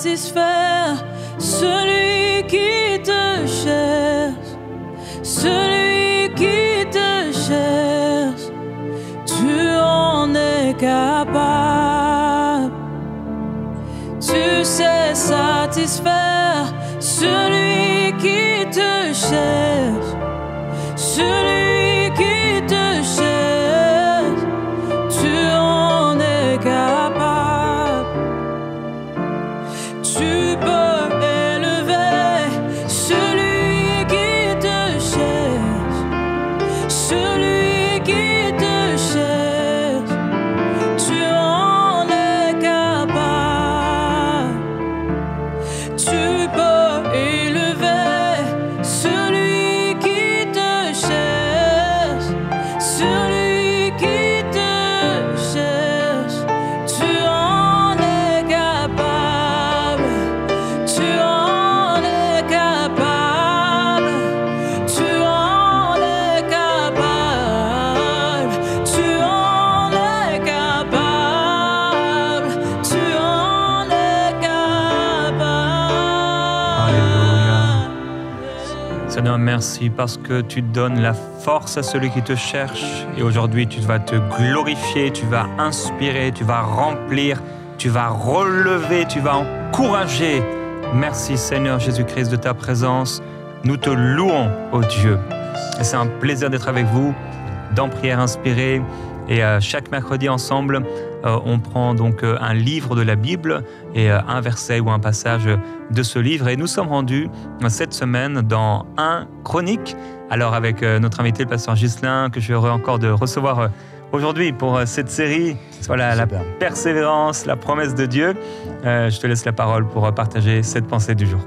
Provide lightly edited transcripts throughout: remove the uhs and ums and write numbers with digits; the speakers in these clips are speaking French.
satisfaire celui qui te cherche, celui qui te cherche, tu en es capable. Tu sais satisfaire celui qui te cherche, celui qui te cherche, tu en es capable. Tu peux élever celui qui te cherche, celui qui te cherche, tu en es capable. Tu peux élever celui qui te cherche, celui qui te cherche, tu en es capable, tu en es capable, tu en es capable, tu en es capable, tu en es capable. Seigneur, merci parce que tu donnes la force à celui qui te cherche. Et aujourd'hui, tu vas te glorifier, tu vas inspirer, tu vas remplir, tu vas relever, tu vas encourager. Merci Seigneur Jésus-Christ de ta présence. Nous te louons, ô Dieu. Et c'est un plaisir d'être avec vous dans Prière Inspirée. Et chaque mercredi ensemble, on prend donc un livre de la Bible et un verset ou un passage de ce livre. Et nous sommes rendus cette semaine dans 1 Chronique. Alors avec notre invité, le pasteur Ghislain, que je suis heureux encore de recevoir aujourd'hui pour cette série. Voilà, la persévérance, la promesse de Dieu. Je te laisse la parole pour partager cette pensée du jour.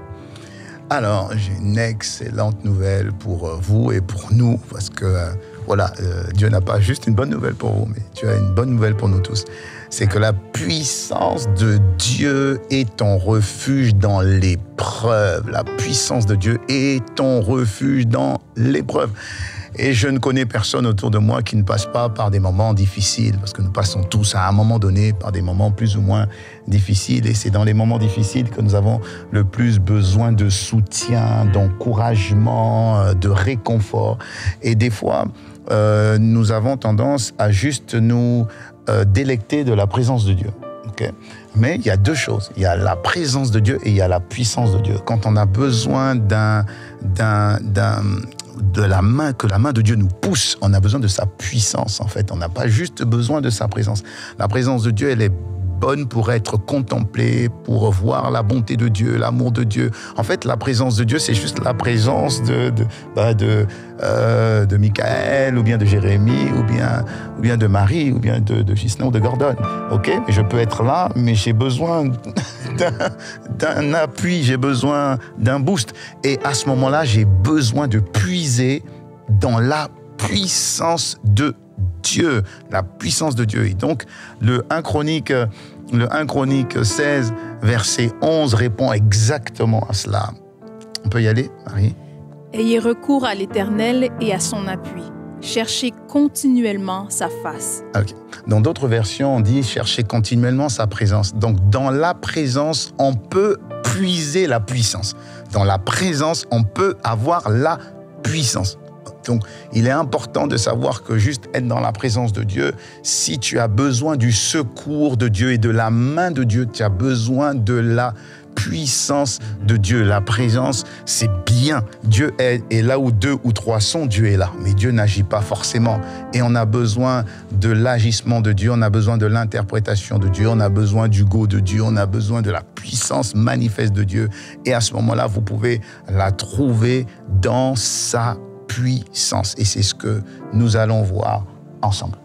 Alors, j'ai une excellente nouvelle pour vous et pour nous, parce que Dieu n'a pas juste une bonne nouvelle pour vous, mais Dieu a une bonne nouvelle pour nous tous. C'est que la puissance de Dieu est ton refuge dans l'épreuve. La puissance de Dieu est ton refuge dans l'épreuve. Et je ne connais personne autour de moi qui ne passe pas par des moments difficiles, parce que nous passons tous à un moment donné par des moments plus ou moins difficiles, et c'est dans les moments difficiles que nous avons le plus besoin de soutien, d'encouragement, de réconfort. Et des fois, nous avons tendance à juste nous délecter de la présence de Dieu. Okay? Mais il y a deux choses. Il y a la présence de Dieu et il y a la puissance de Dieu. Quand on a besoin que la main de Dieu nous pousse, on a besoin de sa puissance, en fait. On n'a pas juste besoin de sa présence. La présence de Dieu, elle est bonne pour être contemplée, pour voir la bonté de Dieu, l'amour de Dieu. En fait, la présence de Dieu, c'est juste la présence de Michael, ou bien de Jérémie, ou bien de Marie, ou bien de Ghislain ou de Gordon. Ok, mais je peux être là, mais j'ai besoin d'un appui, j'ai besoin d'un boost. Et à ce moment-là, j'ai besoin de puiser dans la puissance de Dieu, la puissance de Dieu. Et donc, le 1 Chronique 16, verset 11 répond exactement à cela. On peut y aller, Marie? Ayez recours à l'Éternel et à son appui. Cherchez continuellement sa face. Okay. Dans d'autres versions, on dit chercher continuellement sa présence. Donc, dans la présence, on peut puiser la puissance. Dans la présence, on peut avoir la puissance. Donc, il est important de savoir que juste être dans la présence de Dieu, si tu as besoin du secours de Dieu et de la main de Dieu, tu as besoin de la puissance de Dieu. La présence, c'est bien. Dieu est là où 2 ou 3 sont, Dieu est là. Mais Dieu n'agit pas forcément. Et on a besoin de l'agissement de Dieu, on a besoin de l'interprétation de Dieu, on a besoin du go de Dieu, on a besoin de la puissance manifeste de Dieu. Et à ce moment-là, vous pouvez la trouver dans sa puissance. Et c'est ce que nous allons voir ensemble.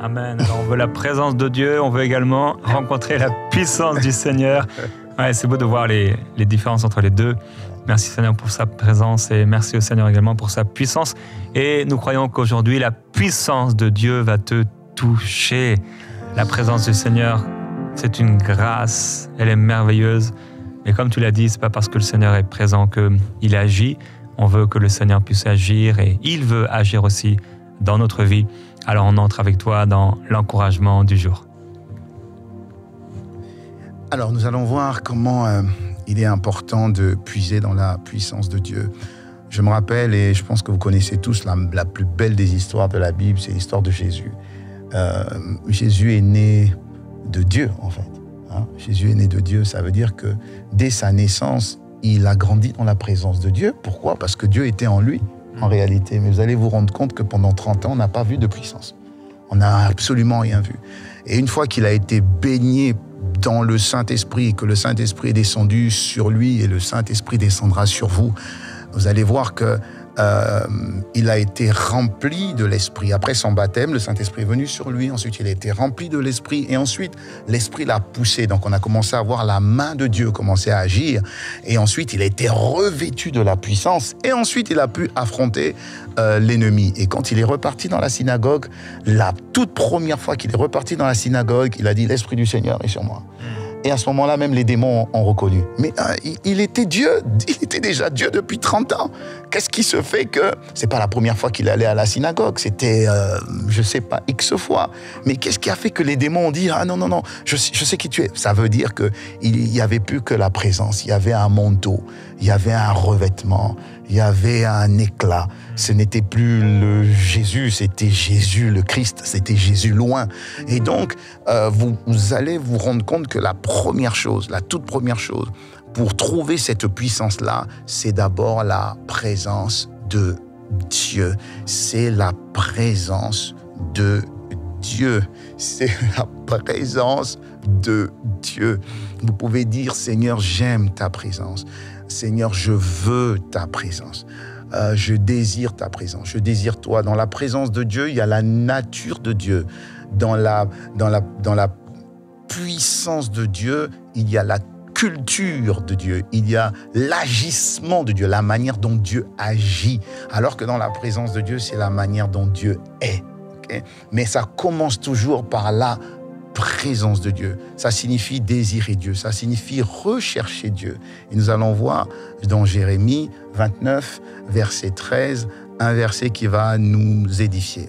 Amen. Alors, on veut la présence de Dieu, on veut également rencontrer la puissance du Seigneur. Ouais, c'est beau de voir les différences entre les deux. Merci Seigneur pour sa présence et merci au Seigneur également pour sa puissance. Et nous croyons qu'aujourd'hui, la puissance de Dieu va te toucher. La présence du Seigneur, c'est une grâce, elle est merveilleuse. Mais comme tu l'as dit, c'est pas parce que le Seigneur est présent qu'il agit. On veut que le Seigneur puisse agir et il veut agir aussi dans notre vie. Alors on entre avec toi dans l'encouragement du jour. Alors, nous allons voir comment il est important de puiser dans la puissance de Dieu. Je me rappelle, et je pense que vous connaissez tous, la plus belle des histoires de la Bible, c'est l'histoire de Jésus. Jésus est né de Dieu, en fait. Jésus est né de Dieu, ça veut dire que dès sa naissance, il a grandi dans la présence de Dieu. Pourquoi ? Parce que Dieu était en lui, en réalité. Mais vous allez vous rendre compte que pendant 30 ans, on n'a pas vu de puissance. On n'a absolument rien vu. Et une fois qu'il a été baigné dans le Saint-Esprit, et que le Saint-Esprit est descendu sur lui, et le Saint-Esprit descendra sur vous, vous allez voir que il a été rempli de l'Esprit. Après son baptême, le Saint-Esprit est venu sur lui. Ensuite, il a été rempli de l'Esprit. Et ensuite, l'Esprit l'a poussé. Donc, on a commencé à voir la main de Dieu commencer à agir. Et ensuite, il a été revêtu de la puissance. Et ensuite, il a pu affronter l'ennemi. Et quand il est reparti dans la synagogue, la toute première fois qu'il est reparti dans la synagogue, il a dit « L'Esprit du Seigneur est sur moi ». Et à ce moment-là, même les démons ont reconnu. Mais il était Dieu, il était déjà Dieu depuis 30 ans. Qu'est-ce qui se fait que... C'est pas la première fois qu'il allait à la synagogue, c'était, je sais pas, X fois. Mais qu'est-ce qui a fait que les démons ont dit « Ah non, je sais qui tu es ». Ça veut dire qu'il n'y avait plus que la présence, il y avait un manteau, il y avait un revêtement, il y avait un éclat. Ce n'était plus le Jésus, c'était Jésus le Christ, c'était Jésus loin. Et donc, vous allez vous rendre compte que la première chose, la toute première chose, pour trouver cette puissance-là, c'est d'abord la présence de Dieu. C'est la présence de Dieu. C'est la présence de Dieu. Vous pouvez dire, Seigneur, j'aime ta présence. Seigneur, je veux ta présence. Je désire ta présence. Je désire toi. Dans la présence de Dieu, il y a la nature de Dieu. Dans la puissance de Dieu, il y a la culture de Dieu. Il y a l'agissement de Dieu, la manière dont Dieu agit. Alors que dans la présence de Dieu, c'est la manière dont Dieu est. Okay? Mais ça commence toujours par la présence de Dieu. Ça signifie désirer Dieu, ça signifie rechercher Dieu. Et nous allons voir dans Jérémie 29, verset 13, un verset qui va nous édifier.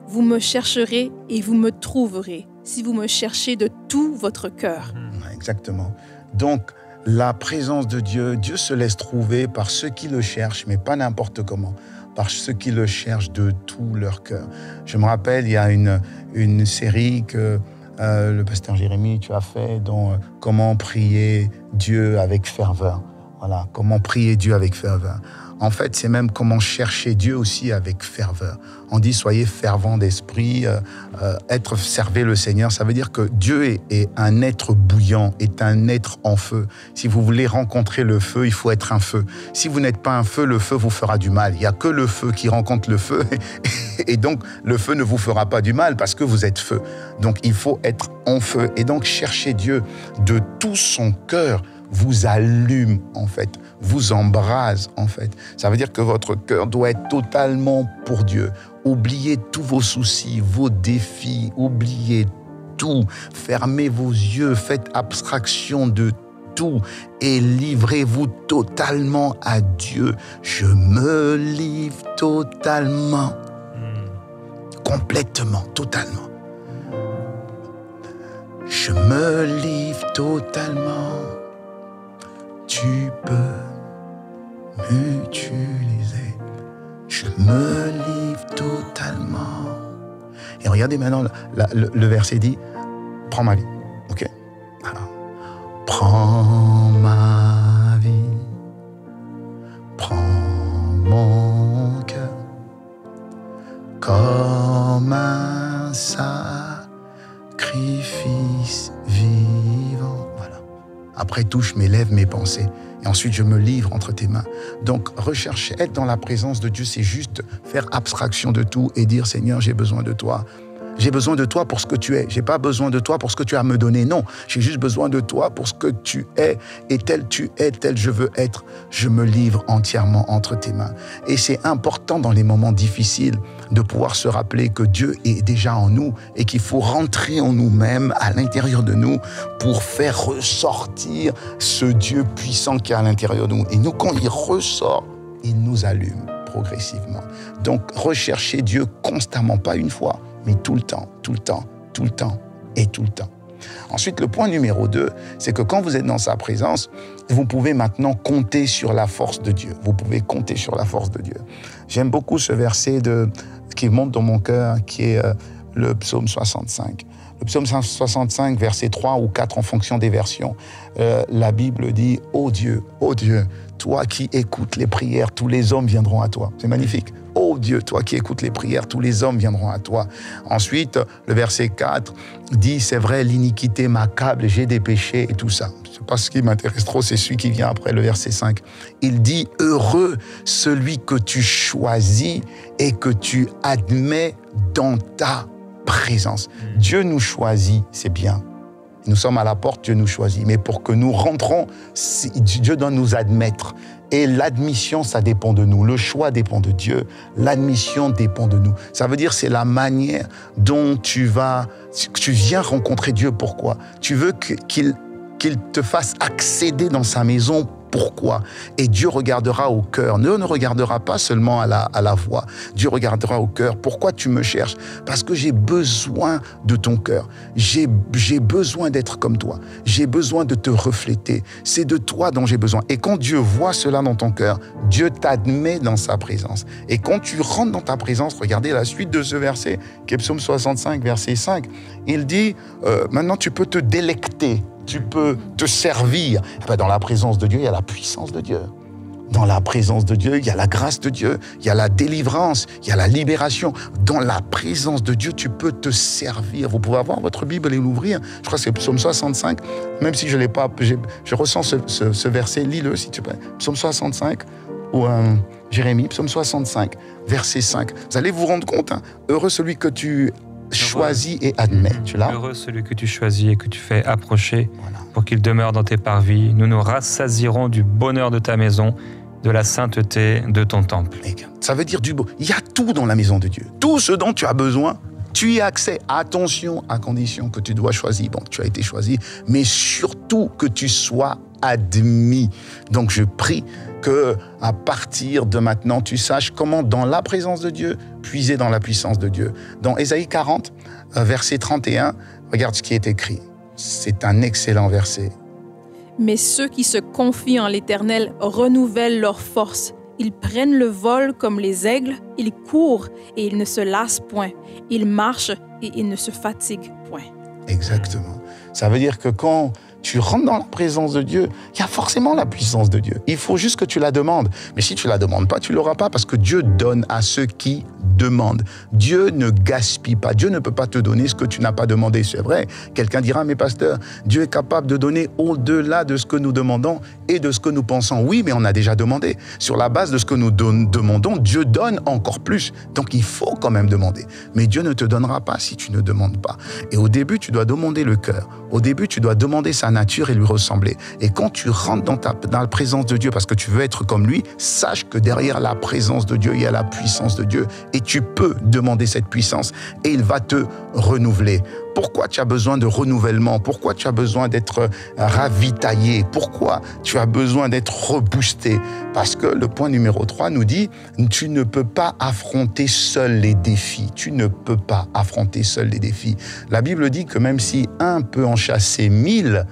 Vous me chercherez et vous me trouverez, si vous me cherchez de tout votre cœur. Exactement. Donc, la présence de Dieu, Dieu se laisse trouver par ceux qui le cherchent, mais pas n'importe comment. Par ceux qui le cherchent de tout leur cœur. Je me rappelle, il y a une série que le pasteur Jérémie, tu as fait, dont comment prier Dieu avec ferveur. Voilà, comment prier Dieu avec ferveur. En fait, c'est même comment chercher Dieu aussi avec ferveur. On dit, soyez fervents d'esprit, servez le Seigneur. Ça veut dire que Dieu est un être bouillant, est un être en feu. Si vous voulez rencontrer le feu, il faut être un feu. Si vous n'êtes pas un feu, le feu vous fera du mal. Il n'y a que le feu qui rencontre le feu. Et donc, le feu ne vous fera pas du mal parce que vous êtes feu. Donc, il faut être en feu. Et donc, chercher Dieu de tout son cœur vous allume, en fait, vous embrase, en fait. Ça veut dire que votre cœur doit être totalement pour Dieu. Oubliez tous vos soucis, vos défis, oubliez tout. Fermez vos yeux, faites abstraction de tout et livrez-vous totalement à Dieu. Je me livre totalement, complètement, totalement. Je me livre totalement. Tu peux m'utiliser. Je me livre totalement. Et regardez maintenant, le verset dit, prends ma vie. Ok? Alors, prends ma vie. Prends mon cœur. Comme un sacrifice vivant. Voilà. Après, touche mes lèvres, mes pensées. Et ensuite, je me livre entre tes mains. Donc, rechercher, être dans la présence de Dieu, c'est juste faire abstraction de tout et dire, Seigneur, j'ai besoin de toi. J'ai besoin de toi pour ce que tu es. J'ai pas besoin de toi pour ce que tu as à me donner. Non, j'ai juste besoin de toi pour ce que tu es. Et tel tu es, tel je veux être. Je me livre entièrement entre tes mains. Et c'est important dans les moments difficiles de pouvoir se rappeler que Dieu est déjà en nous et qu'il faut rentrer en nous-mêmes, à l'intérieur de nous, pour faire ressortir ce Dieu puissant qui est à l'intérieur de nous. Et nous, quand il ressort, il nous allume progressivement. Donc, rechercher Dieu constamment, pas une fois, mais tout le temps, tout le temps, tout le temps et tout le temps. Ensuite, le point numéro 2, c'est que quand vous êtes dans sa présence, vous pouvez maintenant compter sur la force de Dieu. Vous pouvez compter sur la force de Dieu. J'aime beaucoup ce verset qui monte dans mon cœur, qui est le psaume 65. Le psaume 65, verset 3 ou 4 en fonction des versions. La Bible dit « Ô Dieu, toi qui écoutes les prières, tous les hommes viendront à toi. » C'est magnifique. « Ô Dieu, toi qui écoutes les prières, tous les hommes viendront à toi. » Ensuite, le verset 4 dit « C'est vrai, l'iniquité m'accable, j'ai des péchés et tout ça. » C'est pas ce qui m'intéresse trop, c'est celui qui vient après, le verset 5. Il dit « Heureux celui que tu choisis et que tu admets dans ta présence. » Dieu nous choisit, c'est bien. Nous sommes à la porte, Dieu nous choisit. Mais pour que nous rentrons, Dieu doit nous admettre. Et l'admission, ça dépend de nous. Le choix dépend de Dieu. L'admission dépend de nous. Ça veut dire c'est la manière dont tu viens rencontrer Dieu. Pourquoi? Tu veux qu'il te fasse accéder dans sa maison. Pourquoi? Et Dieu regardera au cœur. Dieu ne regardera pas seulement à la voix. Dieu regardera au cœur. Pourquoi tu me cherches? Parce que j'ai besoin de ton cœur. J'ai besoin d'être comme toi. J'ai besoin de te refléter. C'est de toi dont j'ai besoin. Et quand Dieu voit cela dans ton cœur, Dieu t'admet dans sa présence. Et quand tu rentres dans ta présence, regardez la suite de ce verset, qui est Psaume 65, verset 5. Il dit, maintenant tu peux te délecter. Tu peux te servir. Dans la présence de Dieu, il y a la puissance de Dieu. Dans la présence de Dieu, il y a la grâce de Dieu, il y a la délivrance, il y a la libération. Dans la présence de Dieu, tu peux te servir. Vous pouvez avoir votre Bible et l'ouvrir. Je crois que c'est Psaume 65. Même si je ne l'ai pas, je ressens ce verset. Lis-le si tu peux. Psaume 65 ou Jérémie, Psaume 65, verset 5. Vous allez vous rendre compte, heureux celui que tu choisis et admets. Tu l'as? Heureux celui que tu choisis et que tu fais approcher pour qu'il demeure dans tes parvis. Nous nous rassasierons du bonheur de ta maison, de la sainteté de ton temple. Ça veut dire du beau. Il y a tout dans la maison de Dieu. Tout ce dont tu as besoin, tu y as accès. Attention, à condition que tu dois choisir. Bon, tu as été choisi, mais surtout que tu sois admis. Donc je prie que à partir de maintenant, tu saches comment, dans la présence de Dieu, puiser dans la puissance de Dieu. Dans Ésaïe 40, verset 31, regarde ce qui est écrit. C'est un excellent verset. Mais ceux qui se confient en l'Éternel renouvellent leur force. Ils prennent le vol comme les aigles, ils courent et ils ne se lassent point. Ils marchent et ils ne se fatiguent point. Exactement. Ça veut dire que quand tu rentres dans la présence de Dieu, il y a forcément la puissance de Dieu. Il faut juste que tu la demandes. Mais si tu ne la demandes pas, tu ne l'auras pas parce que Dieu donne à ceux qui demandent. Dieu ne gaspille pas. Dieu ne peut pas te donner ce que tu n'as pas demandé. C'est vrai. Quelqu'un dira, mais pasteur, Dieu est capable de donner au-delà de ce que nous demandons et de ce que nous pensons. Oui, mais on a déjà demandé. Sur la base de ce que nous demandons, Dieu donne encore plus. Donc il faut quand même demander. Mais Dieu ne te donnera pas si tu ne demandes pas. Et au début, tu dois demander le cœur. Au début, tu dois demander sa nature et lui ressembler. Et quand tu rentres dans la présence de Dieu parce que tu veux être comme lui, sache que derrière la présence de Dieu, il y a la puissance de Dieu. Et tu peux demander cette puissance et il va te renouveler. Pourquoi tu as besoin de renouvellement? Pourquoi tu as besoin d'être ravitaillé? Pourquoi tu as besoin d'être reboosté? Parce que le point numéro 3 nous dit, tu ne peux pas affronter seul les défis. Tu ne peux pas affronter seul les défis. La Bible dit que même si un peut en chasser 1000,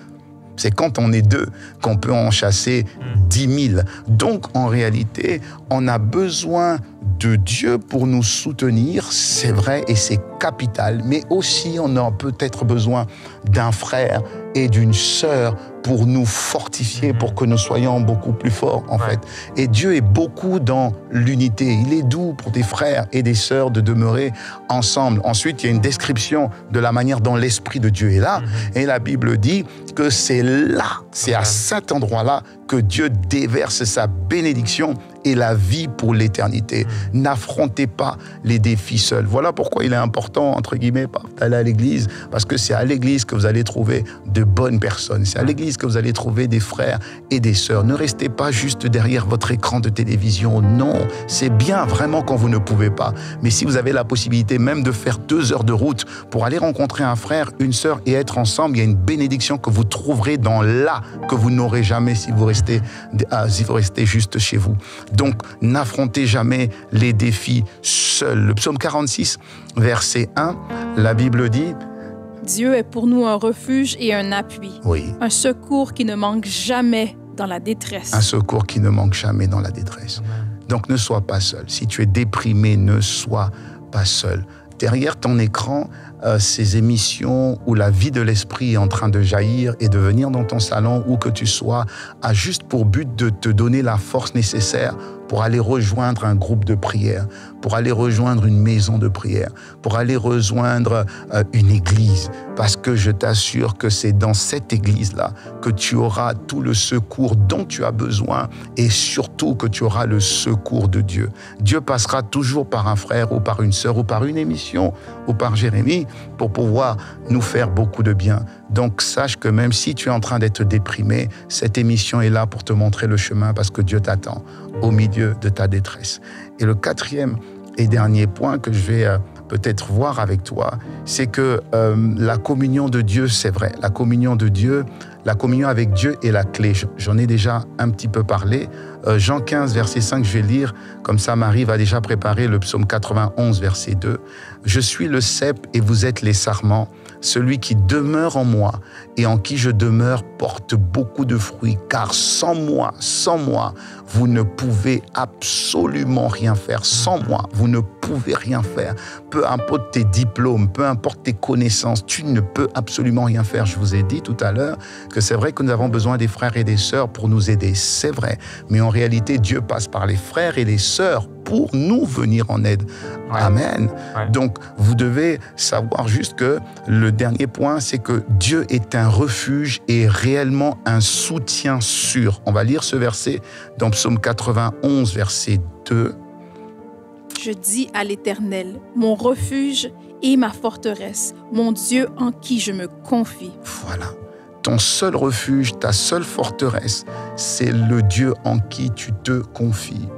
c'est quand on est deux qu'on peut en chasser 10 000. Donc, en réalité, on a besoin de Dieu pour nous soutenir, c'est vrai, et c'est capital. Mais aussi, on a peut-être besoin d'un frère et d'une sœur pour nous fortifier, pour que nous soyons beaucoup plus forts, en fait. Et Dieu est beaucoup dans l'unité. Il est doux pour des frères et des sœurs de demeurer ensemble. Ensuite, il y a une description de la manière dont l'Esprit de Dieu est là. Et la Bible dit que c'est là, c'est à cet endroit-là que Dieu déverse sa bénédiction et la vie pour l'éternité. N'affrontez pas les défis seuls. Voilà pourquoi il est important, entre guillemets, d'aller à l'église, parce que c'est à l'église que vous allez trouver de bonnes personnes. C'est à l'église que vous allez trouver des frères et des sœurs. Ne restez pas juste derrière votre écran de télévision. Non, c'est bien vraiment quand vous ne pouvez pas. Mais si vous avez la possibilité même de faire 2 heures de route pour aller rencontrer un frère, une sœur et être ensemble, il y a une bénédiction que vous trouverez dans là que vous n'aurez jamais si vous restez juste chez vous. Donc, n'affrontez jamais les défis seuls. Le psaume 46, verset 1, la Bible dit Dieu est pour nous un refuge et un appui, Oui, un secours qui ne manque jamais dans la détresse. un secours qui ne manque jamais dans la détresse. Donc ne sois pas seul. Si tu es déprimé, ne sois pas seul. Derrière ton écran, ces émissions où la vie de l'esprit est en train de jaillir et de venir dans ton salon, où que tu sois, a juste pour but de te donner la force nécessaire pour aller rejoindre un groupe de prière, pour aller rejoindre une maison de prière, pour aller rejoindre une église. Parce que je t'assure que c'est dans cette église-là que tu auras tout le secours dont tu as besoin et surtout que tu auras le secours de Dieu. Dieu passera toujours par un frère ou par une sœur ou par une émission ou par Jérémie pour pouvoir nous faire beaucoup de bien. Donc sache que même si tu es en train d'être déprimé, cette émission est là pour te montrer le chemin parce que Dieu t'attend au milieu de ta détresse. Et le quatrième et dernier point que je vais peut-être voir avec toi, c'est que la communion de Dieu, c'est vrai, la communion de Dieu, la communion avec Dieu est la clé. J'en ai déjà un petit peu parlé. Jean 15, verset 5, je vais lire, comme ça Marie va déjà préparer le psaume 91, verset 2. « Je suis le cep et vous êtes les sarments. Celui qui demeure en moi et en qui je demeure porte beaucoup de fruits, car sans moi, vous ne pouvez absolument rien faire. Sans moi, vous ne pouvez rien faire. Peu importe tes diplômes, peu importe tes connaissances, tu ne peux absolument rien faire. Je vous ai dit tout à l'heure que c'est vrai que nous avons besoin des frères et des sœurs pour nous aider. C'est vrai. Mais en réalité, Dieu passe par les frères et les sœurs pour nous venir en aide. Ouais. Amen. Ouais. Donc, vous devez savoir juste que le dernier point, c'est que Dieu est un refuge et réellement un soutien sûr. On va lire ce verset dans Psaume 91, verset 2. Je dis à l'Éternel, mon refuge et ma forteresse, mon Dieu en qui je me confie. Voilà. Ton seul refuge, ta seule forteresse, c'est le Dieu en qui tu te confies.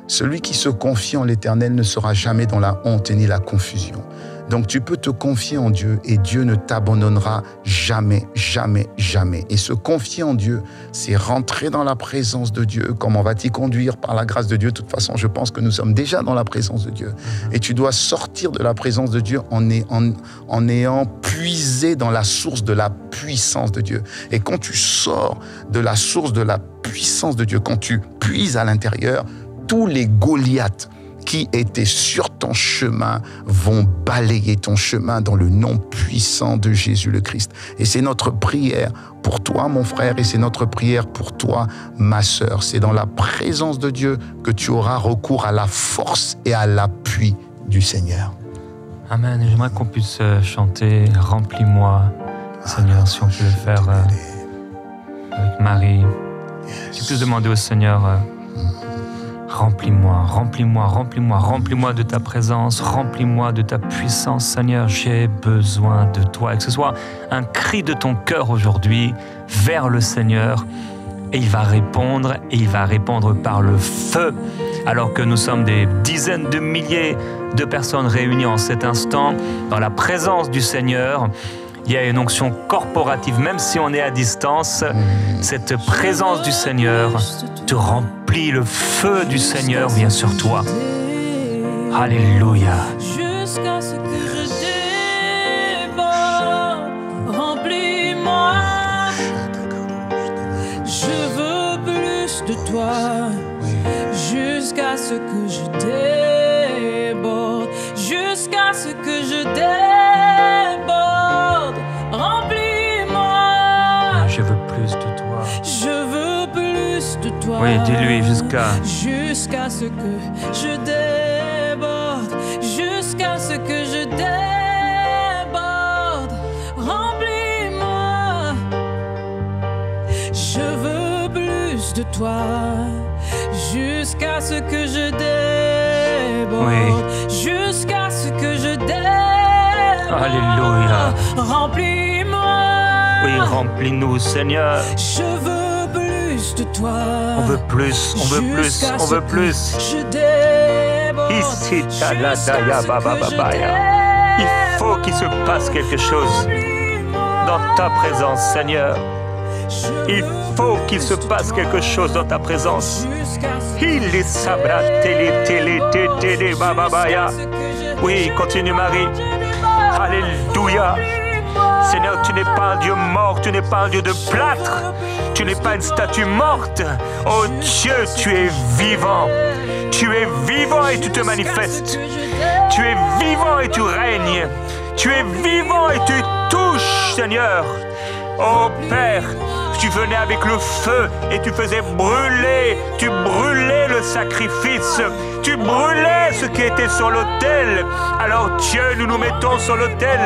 Celui qui se confie en l'Éternel ne sera jamais dans la honte ni la confusion. Donc tu peux te confier en Dieu et Dieu ne t'abandonnera jamais, jamais, jamais. Et se confier en Dieu, c'est rentrer dans la présence de Dieu. Comment va-t-il conduire par la grâce de Dieu? De toute façon, je pense que nous sommes déjà dans la présence de Dieu. Et tu dois sortir de la présence de Dieu en ayant puisé dans la source de la puissance de Dieu. Et quand tu sors de la source de la puissance de Dieu, quand tu puises à l'intérieur, tous les Goliaths qui étaient sur ton chemin vont balayer ton chemin dans le nom puissant de Jésus le Christ. Et c'est notre prière pour toi, mon frère, et c'est notre prière pour toi, ma sœur. C'est dans la présence de Dieu que tu auras recours à la force et à l'appui du Seigneur. Amen. Et j'aimerais qu'on puisse chanter « Remplis-moi », Seigneur, si on peut le faire avec Marie. Tu peux demander au Seigneur... Remplis-moi, remplis-moi, remplis-moi, remplis-moi de ta présence, remplis-moi de ta puissance, Seigneur, j'ai besoin de toi. Et que ce soit un cri de ton cœur aujourd'hui vers le Seigneur, et il va répondre par le feu. Alors que nous sommes des dizaines de milliers de personnes réunies en cet instant, dans la présence du Seigneur, il y a une onction corporative, même si on est à distance, cette présence du Seigneur te remplit, le feu du Seigneur vient sur toi. Alléluia. Jusqu'à ce que je déborde, remplis-moi. Je veux plus de toi. Jusqu'à ce que je déborde, jusqu'à ce que je déborde, remplis-moi. Je veux plus de toi. Je veux plus de toi. Oui, dis-lui jusqu'à ce que je déborde, jusqu'à ce que je déborde, remplis-moi. Je veux plus de toi, jusqu'à ce que je déborde, oui. Jusqu'à ce que je déborde. Alléluia. Remplis-moi. Oui, remplis-nous, Seigneur. Je veux plus de toi. On veut plus, on veut plus, on veut plus. Je déborde. Ici, il faut qu'il se passe quelque chose dans ta présence, Seigneur. Il faut qu'il se passe quelque chose dans ta présence. Il est sabra télé bababaya. Oui, continue Marie. Alléluia. Seigneur, tu n'es pas un Dieu mort, tu n'es pas un Dieu de plâtre, tu n'es pas une statue morte. Oh Dieu, tu es vivant. Tu es vivant et tu te manifestes. Tu es vivant et tu règnes. Tu es vivant et tu touches, Seigneur. Oh Père, tu venais avec le feu et tu faisais brûler, tu brûlais le sacrifice, tu brûlais ce qui était sur l'autel. Alors Dieu, nous nous mettons sur l'autel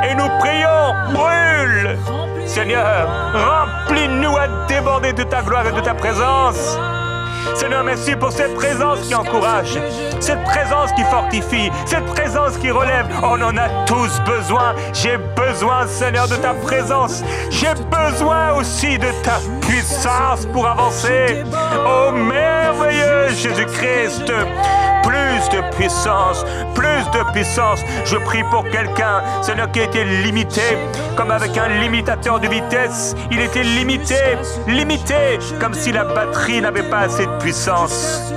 et nous prions, brûle. Seigneur, remplis-nous à déborder de ta gloire et de ta présence. Seigneur, merci pour cette présence qui encourage, cette présence qui fortifie, cette présence qui relève. On en a tous besoin. J'ai besoin, Seigneur, de ta présence. J'ai besoin aussi de ta puissance pour avancer. Oh, merveilleux Jésus-Christ, plus de puissance, plus de puissance. Je prie pour quelqu'un, Seigneur, qui a été limité, comme avec un limitateur de vitesse. Il était limité, comme si la batterie n'avait pas assez de puissance.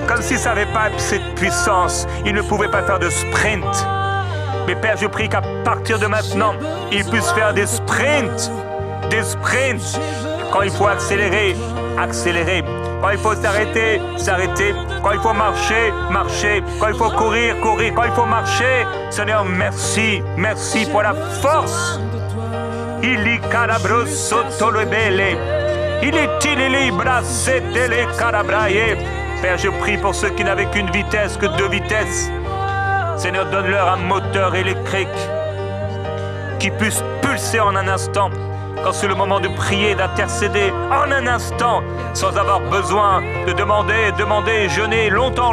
Comme si ça n'avait pas assez de puissance. Il ne pouvait pas faire de sprint. Mais Père, je prie qu'à partir de maintenant, il puisse faire des sprints. Des sprints. Quand il faut accélérer, accélérer. Quand il faut s'arrêter, s'arrêter. Quand il faut marcher, marcher. Quand il faut courir, courir. Quand il faut marcher. Seigneur, merci. Merci pour la force. Il y calabro sotto le belle. Il est libra setele carabraye. Père, je prie pour ceux qui n'avaient qu'une vitesse, que 2 vitesses. Seigneur, donne-leur un moteur électrique qui puisse pulser en un instant. Quand c'est le moment de prier, d'intercéder, en un instant, sans avoir besoin de demander, jeûner longtemps,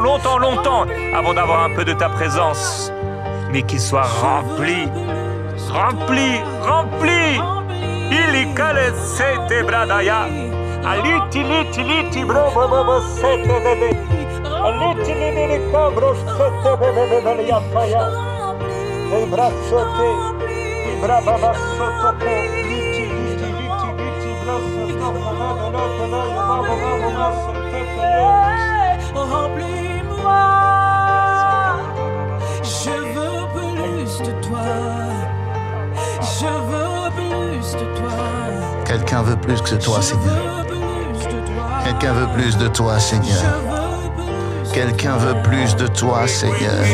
avant d'avoir un peu de ta présence, mais qui soit rempli. Il y cale sete bradaya, aliti bro sete bebe, aliti cabro sete bebe ya faya, les bras sautés, les bras baba sotopo, liti remplis-moi, je veux plus de toi, je veux plus de toi. Quelqu'un veut plus que toi, Seigneur. Quelqu'un veut plus de toi, Seigneur. Quelqu'un veut plus de toi, Seigneur.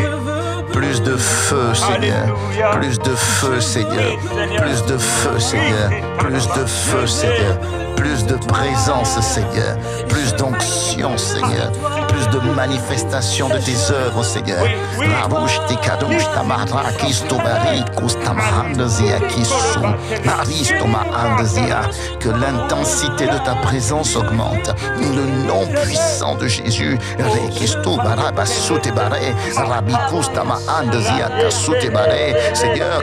Plus de feu, Seigneur. Plus de feu, Seigneur. Plus de feu, Seigneur. Plus de feu, Seigneur. Plus de présence, Seigneur. Plus d'onction, Seigneur. Plus de manifestation de tes œuvres, Seigneur. Que l'intensité de ta présence augmente. Le nom puissant de Jésus. Seigneur,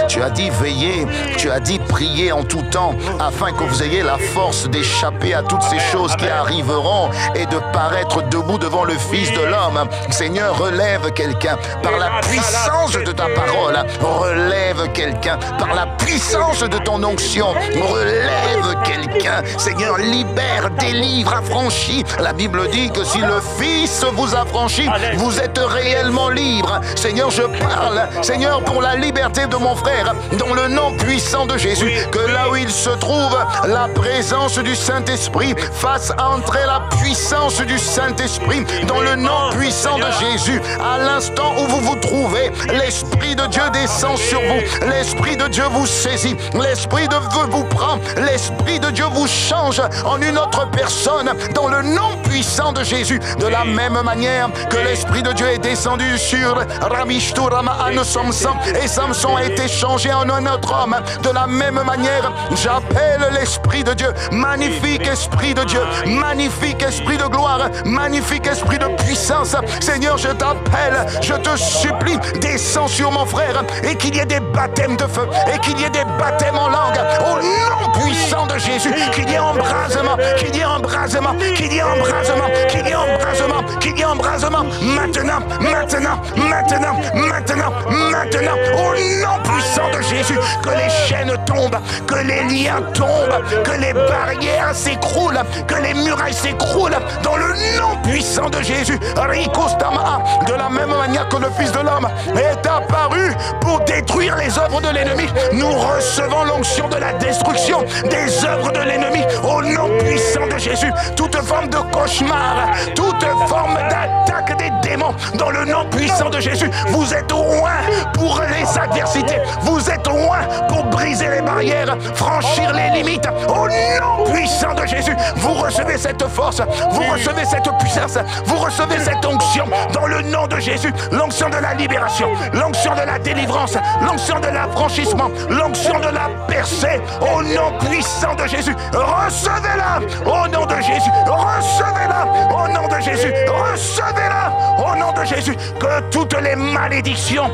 tu as dit veiller, tu as dit prier en tout temps, afin que vous ayez la force d'échapper à toutes ces choses qui arriveront et de paraître debout devant le Fils de l'homme. Seigneur, relève quelqu'un par la puissance de ta parole. Relève quelqu'un par la puissance de ton onction. Relève quelqu'un. Seigneur, libère, délivre, affranchis. La Bible dit que si le Fils vous affranchit, vous êtes réellement libre. Seigneur, je parle, Seigneur, pour la liberté de mon frère, dans le nom puissant de Jésus, que là où il se trouve, la présence du Saint-Esprit fasse entrer la puissance du Saint-Esprit dans le nom puissant de Jésus. À l'instant où vous vous trouvez, l'Esprit de Dieu descend sur vous. L'Esprit de Dieu vous saisit. L'Esprit de Dieu vous prend. L'Esprit de Dieu vous change en une autre personne dans le nom puissant de Jésus. De la même manière que l'Esprit de Dieu est descendu sur Ramishturama Samson et Samson a été changé en un autre homme. De la même manière, j'appelle l'Esprit de Dieu. Magnifique Esprit de Dieu. Magnifique Esprit de gloire. Magnifique Esprit de puissance. Seigneur, je t'appelle, je te supplie, descends sur mon frère et qu'il y ait des baptêmes de feu et qu'il y ait des baptêmes en langue. Au nom puissant de Jésus, qu'il y ait embrasement, qu'il y ait embrasement embrasement, qu'il y ait embrasement, qu'il y ait embrasement, qu'il y ait embrasement. Maintenant, maintenant, maintenant, maintenant, maintenant, au nom puissant de Jésus, que les chaînes tombent, que les liens tombent, que les barrières s'écroulent, que les murailles s'écroulent, dans le nom puissant de Jésus. De la même manière que le Fils de l'homme est apparu pour détruire les œuvres de l'ennemi, nous recevons l'onction de la destruction des œuvres de l'ennemi au nom puissant de Jésus. Toute forme de cauchemar, toute forme d'attaque des démons, dans le nom puissant de Jésus, vous êtes au loin pour les adversités, vous êtes au loin pour briser les barrières, franchir les limites, au nom puissant de Jésus. Vous recevez cette force, vous recevez cette puissance, vous recevez cette onction dans le nom de Jésus, l'onction de la libération, l'onction de la délivrance, l'onction de l'affranchissement, l'onction de la percée, au nom puissant de Jésus. Recevez-la au nom de Jésus, recevez-la au nom de Jésus, recevez-la au nom de Jésus. Que toutes les malédictions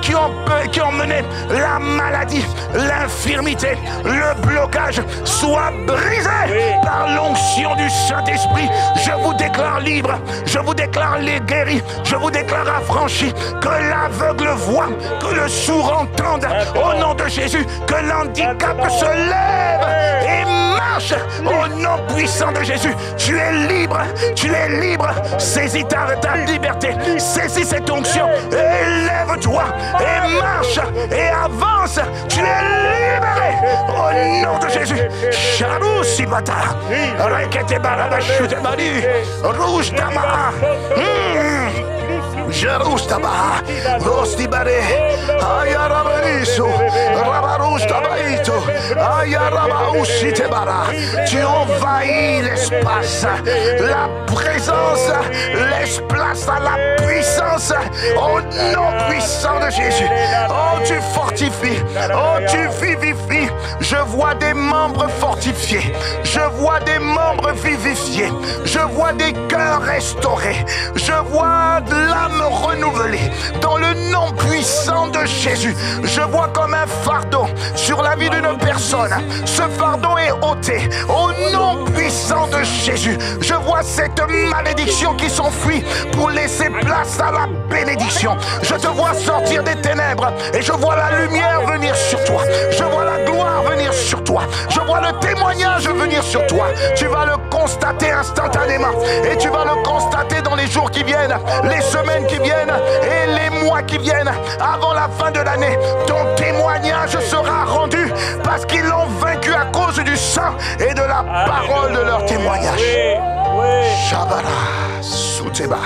qui ont mené la maladie, l'infirmité, le blocage soient brisées par l'onction du Saint-Esprit. Je vous déclare libre, je vous déclare les guéris, je vous déclare affranchis, que l'aveugle voit, que le sourd entende, au nom de Jésus, que l'handicap se lève et marche, au nom puissant de Jésus. Tu es libre, tu es libre. Saisis ta liberté, saisis cette onction, et lève-toi, et marche, et avance. Tu es libéré, au nom de Jésus. Charou Sibata, Rekete Barabashute Bari, Rouge Dama. Jerustaba, Rostibare, Ayarabariso, Rabarustabaito, Ayarabausitebara. Tu envahis l'espace, la présence laisse place à la puissance, au nom puissant de Jésus. Oh, tu fortifies, oh, tu vivifies. Je vois des membres fortifiés, je vois des membres vivifiés, je vois des cœurs restaurés, je vois de l'âme renouvelée dans le nom puissant de Jésus. Je vois comme un fardeau sur la vie d'une personne. Ce fardeau est ôté au nom puissant de Jésus. Je vois cette malédiction qui s'enfuit pour laisser place à la bénédiction. Je te vois sortir des ténèbres et je vois la lumière venir sur toi. Je vois la gloire venir sur toi. Je vois le témoignage venir sur toi. Tu vas le constater instantanément et tu vas le constater dans les jours qui viennent, les semaines qui viennent et les mois qui viennent. Avant la fin de l'année, ton témoignage sera rendu parce qu'ils l'ont vaincu à cause du sang et de la parole de leur témoignage. Shabara Souteba,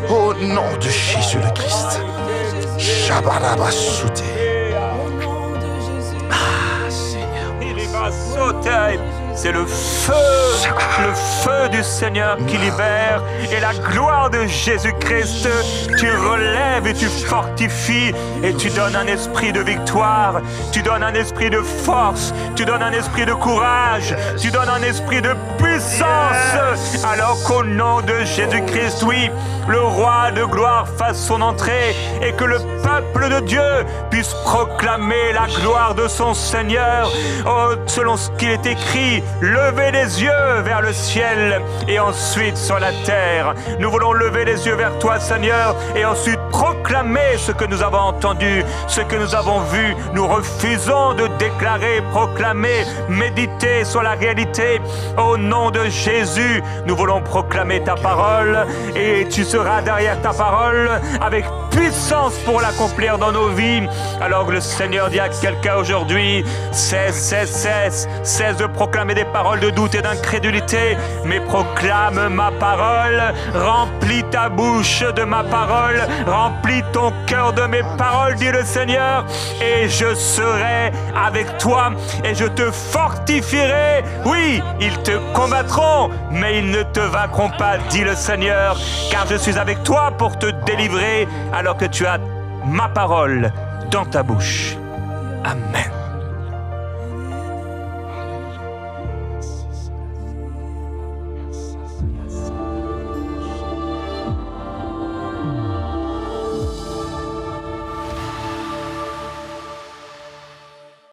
au nom de Jésus le Christ. Shabara Basouté. Ah, Seigneur. Il va sauter. C'est le feu du Seigneur qui libère, et la gloire de Jésus-Christ. Tu relèves et tu fortifies et tu donnes un esprit de victoire, tu donnes un esprit de force, tu donnes un esprit de courage, tu donnes un esprit de puissance, alors qu'au nom de Jésus-Christ, oui, le roi de gloire fasse son entrée et que le peuple de Dieu puisse proclamer la gloire de son Seigneur. Oh, selon ce qu'il est écrit, levez les yeux vers le ciel et ensuite sur la terre. Nous voulons lever les yeux vers toi, Seigneur, et ensuite proclamer ce que nous avons entendu, ce que nous avons vu. Nous refusons de déclarer, proclamer, méditer sur la réalité. Au nom de Jésus, nous voulons proclamer ta parole et tu seras derrière ta parole avec puissance pour l'accomplir dans nos vies. Alors le Seigneur dit à quelqu'un aujourd'hui, cesse de proclamer des paroles de doute et d'incrédulité, mais proclame ma parole, remplis ta bouche de ma parole, remplis ton cœur de mes paroles, dit le Seigneur, et je serai avec toi et je te fortifierai. Oui, ils te combattront, mais ils ne te vaincront pas, dit le Seigneur, car je suis avec toi pour te délivrer alors que tu as ma parole dans ta bouche. Amen.